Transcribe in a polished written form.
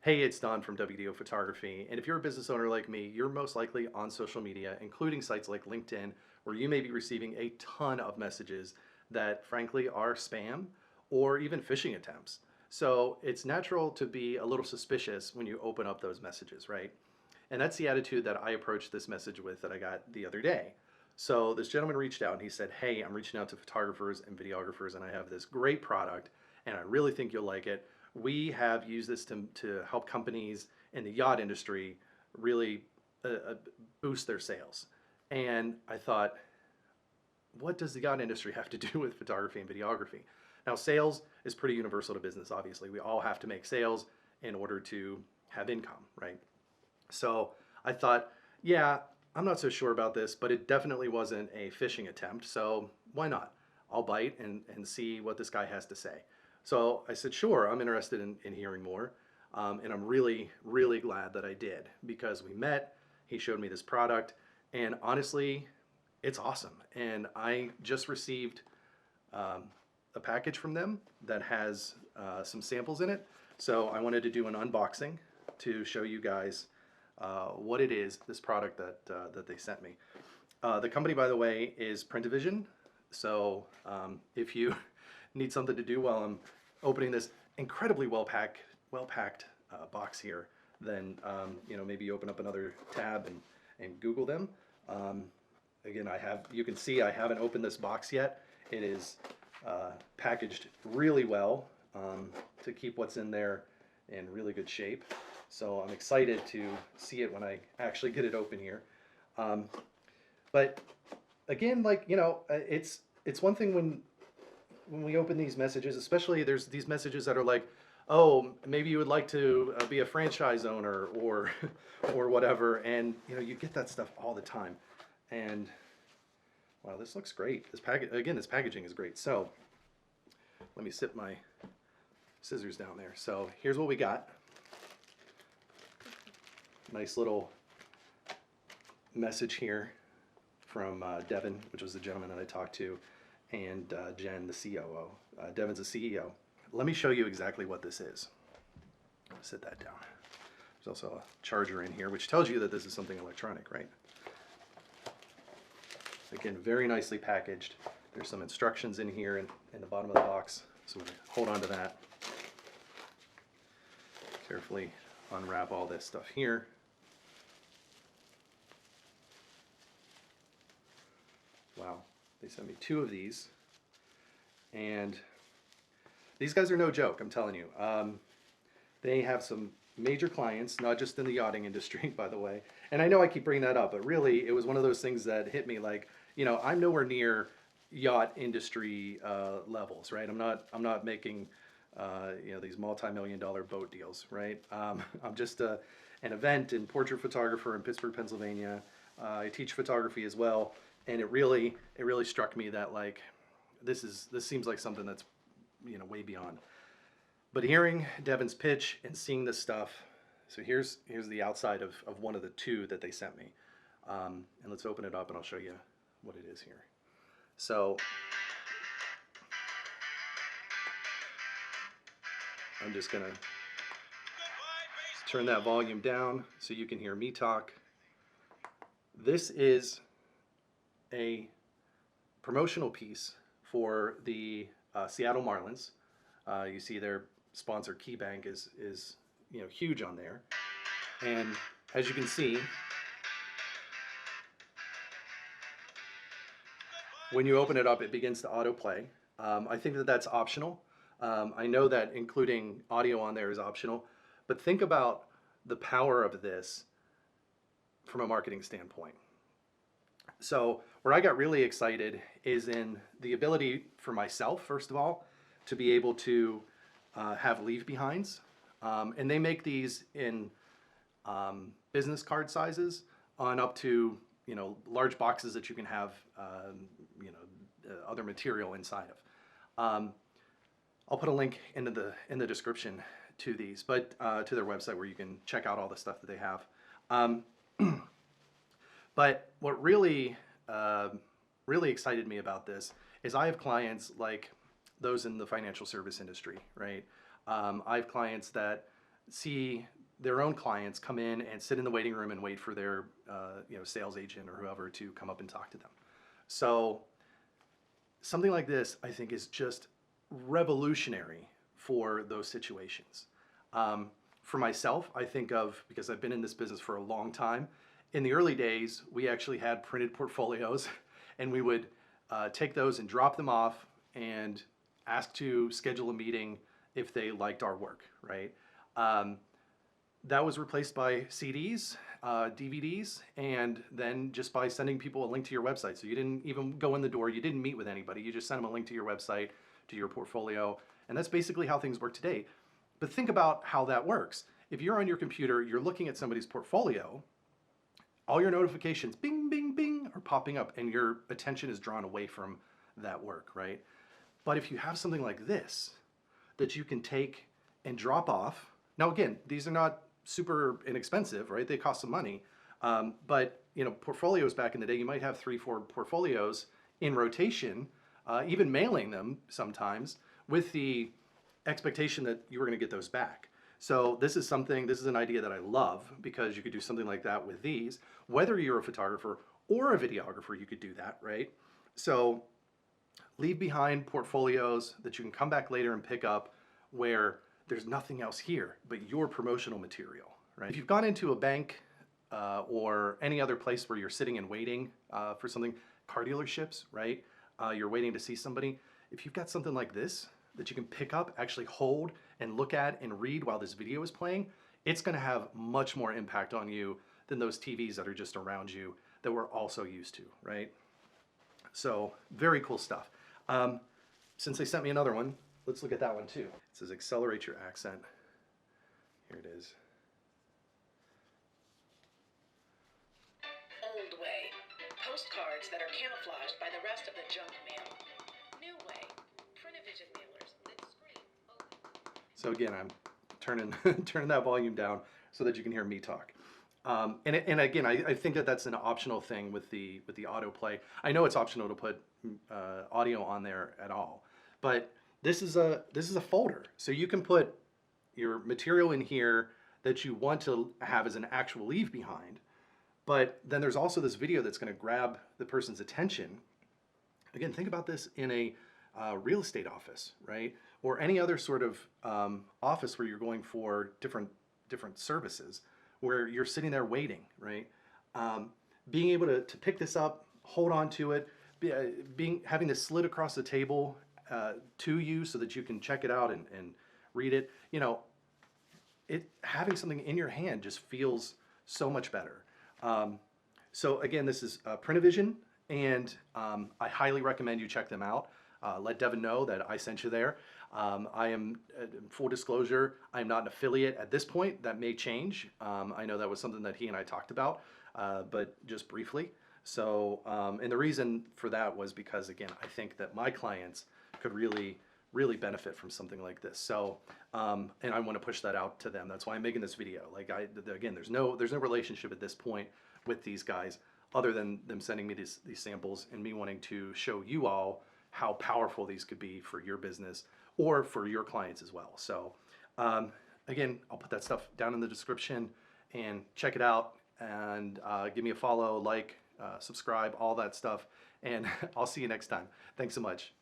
Hey, it's Don from WDO Photography, and if you're a business owner like me, you're most likely on social media, including sites like LinkedIn, where you may be receiving a ton of messages that frankly are spam or even phishing attempts. So it's natural to be a little suspicious when you open up those messages, right? And that's the attitude that I approached this message with that I got the other day. So this gentleman reached out and he said, "Hey, I'm reaching out to photographers and videographers, and I have this great product, and I really think you'll like it. We have used this to help companies in the yacht industry really boost their sales." And I thought, what does the yacht industry have to do with photography and videography? Now, sales is pretty universal to business, obviously. We all have to make sales in order to have income, right? So I thought, yeah, I'm not so sure about this, but it definitely wasn't a phishing attempt. So why not? I'll bite and see what this guy has to say. So I said, sure, I'm interested in hearing more. And I'm really, really glad that I did because we met, he showed me this product, and honestly, it's awesome. And I just received um, a package from them that has some samples in it. So I wanted to do an unboxing to show you guys what it is, this product that they sent me. The company, by the way, is PritAVizion. So if you need something to do while I'm opening this incredibly well packed box here, then maybe open up another tab and Google them. Um, Again, you can see I haven't opened this box yet. It is packaged really well to keep what's in there in really good shape. So I'm excited to see it when I actually get it open here. Um, but again, it's one thing when we open these messages, especially there's these messages that are like, oh, maybe you would like to be a franchise owner or or whatever, and you get that stuff all the time. And wow, this looks great. This packaging is great. So let me sit my scissors down there. So here's what we got. Nice little message here from Devin, which was the gentleman that I talked to, and Jen, the COO. Devin's the CEO. Let me show you exactly what this is. Sit that down. There's also a charger in here, which tells you that this is something electronic, right? Again, very nicely packaged. There's some instructions in here in the bottom of the box, so we're going to hold on to that. Carefully unwrap all this stuff here. Wow, they sent me 2 of these, and these guys are no joke, I'm telling you. They have some major clients, not just in the yachting industry, by the way. And I know I keep bringing that up, but really it was one of those things that hit me like, I'm nowhere near yacht industry levels, right? I'm not making these multi-million-dollar boat deals, right? I'm just an event and portrait photographer in Pittsburgh, Pennsylvania. I teach photography as well, and it really struck me that like this seems like something that's way beyond. But hearing Devin's pitch and seeing this stuff, so here's the outside of one of the 2 that they sent me, and let's open it up and I'll show you what it is here. So I'm just gonna turn that volume down so you can hear me talk. This is a promotional piece for the Seattle Marlins. You see their sponsor KeyBank is huge on there, and as you can see, when you open it up, it begins to autoplay. I think that that's optional. I know that including audio on there is optional, but think about the power of this from a marketing standpoint. So where I got really excited is in the ability for myself, first of all, to be able to have leave behinds. And they make these in business card sizes on up to large boxes that you can have other material inside of. I'll put a link in the description to these, but to their website where you can check out all the stuff that they have. But what really excited me about this is I have clients like those in the financial service industry, right? I have clients that see their own clients come in and sit in the waiting room and wait for their sales agent or whoever to come up and talk to them. So something like this, I think, is just revolutionary for those situations. For myself, I think of, because I've been in this business for a long time, in the early days, we actually had printed portfolios and we would take those and drop them off and ask to schedule a meeting if they liked our work, right? That was replaced by CDs, DVDs, and then just by sending people a link to your website. So you didn't even go in the door, you didn't meet with anybody, you just sent them a link to your website, to your portfolio, and that's basically how things work today. But think about how that works. If you're on your computer, you're looking at somebody's portfolio, all your notifications, bing, bing, bing, are popping up, and your attention is drawn away from that work, right? But if you have something like this that you can take and drop off, now again, these are not super inexpensive, right? They cost some money. But portfolios back in the day, you might have 3-4 portfolios in rotation, even mailing them sometimes with the expectation that you were going to get those back. So this is an idea that I love, because you could do something like that with these. Whether you're a photographer or a videographer, you could do that, right? So leave behind portfolios that you can come back later and pick up, where there's nothing else here but your promotional material, right? If you've gone into a bank or any other place where you're sitting and waiting for something, car dealerships, right? You're waiting to see somebody. If you've got something like this that you can pick up, actually hold and look at and read while this video is playing, it's gonna have much more impact on you than those TVs that are just around you that we're also used to, right? So very cool stuff. Since they sent me another one, let's look at that one too. It says accelerate your accent. Here it is. Old way. Postcards that are camouflaged by the rest of the junk mail. New way. PritAVizion mailers. Lit screen. Open. So again, I'm turning that volume down so that you can hear me talk. And again, I think that that's an optional thing with the autoplay. I know it's optional to put audio on there at all, but this is a folder, so you can put your material in here that you want to have as an actual leave behind. But then there's also this video that's going to grab the person's attention. Again, think about this in a real estate office, right? Or any other sort of office where you're going for different services, where you're sitting there waiting, right? Being able to pick this up, hold on to it, having this slid across the table to you so that you can check it out and read it. Having something in your hand just feels so much better. So again, this is PritAVizion, and I highly recommend you check them out. Let Devin know that I sent you there. I am, full disclosure, I'm not an affiliate at this point. That may change. I know that was something that he and I talked about, but just briefly. So, and the reason for that was because, again, I think that my clients could really benefit from something like this. So, and I want to push that out to them. That's why I'm making this video. Like, again, there's no relationship at this point with these guys, other than them sending me these samples and me wanting to show you all how powerful these could be for your business or for your clients as well. So again, I'll put that stuff down in the description, and check it out, and give me a follow, like, subscribe, all that stuff, and I'll see you next time. Thanks so much.